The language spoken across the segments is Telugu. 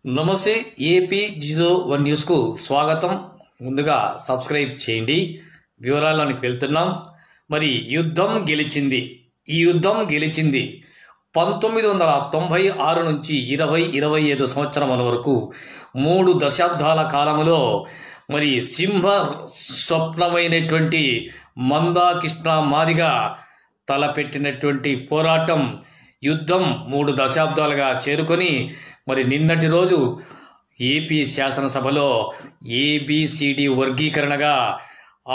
నమస్తే. AP01 న్యూస్కు స్వాగతం. ముందుగా సబ్స్క్రైబ్ చేయండి. వివరాల్లోనికి వెళ్తున్నాం. మరి యుద్ధం గెలిచింది. ఈ యుద్ధం గెలిచింది 1996 నుంచి 2025 సంవత్సరం వరకు 3 దశాబ్దాల కాలంలో మరి సింహ స్వప్నమైనటువంటి మందాకృష్ణ మాదిగ తలపెట్టినటువంటి పోరాటం యుద్ధం 3 దశాబ్దాలుగా చేరుకొని మరి నిన్నటి రోజు ఏపీ శాసనసభలో ABCD వర్గీకరణగా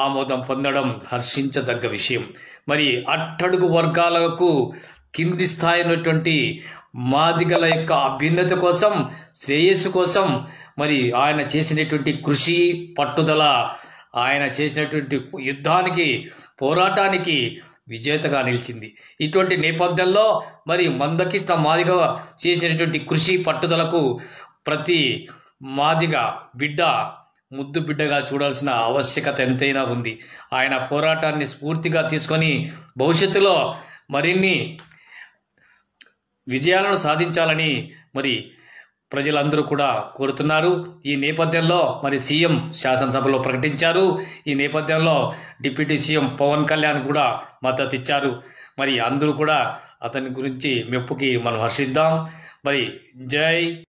ఆమోదం పొందడం హర్షించదగ్గ విషయం. మరి అట్టడుగు వర్గాలకు కింది స్థాయి ఉన్నటువంటి మాదిగల యొక్క అభ్యున్నతి కోసం, శ్రేయస్సు కోసం మరి ఆయన చేసినటువంటి కృషి, పట్టుదల, ఆయన చేసినటువంటి యుద్ధానికి, పోరాటానికి విజేతగా నిలిచింది. ఇటువంటి నేపథ్యంలో మరి మందకృష్ణ మాదిగ చేసినటువంటి కృషి, పట్టుదలకు ప్రతి మాదిగ బిడ్డ ముద్దు బిడ్డగా చూడాల్సిన ఆవశ్యకత ఎంతైనా ఉంది. ఆయన పోరాటాన్ని స్ఫూర్తిగా తీసుకొని భవిష్యత్తులో మరిన్ని విజయాలను సాధించాలని మరి ప్రజలందరూ కూడా కోరుతున్నారు. ఈ నేపథ్యంలో మరి సీఎం శాసనసభలో ప్రకటించారు. ఈ నేపథ్యంలో డిప్యూటీ సీఎం పవన్ కళ్యాణ్ కూడా మద్దతు ఇచ్చారు. మరి అందరూ కూడా అతని గురించి మెప్పుకి మనం హర్షిద్దాం. మరి జై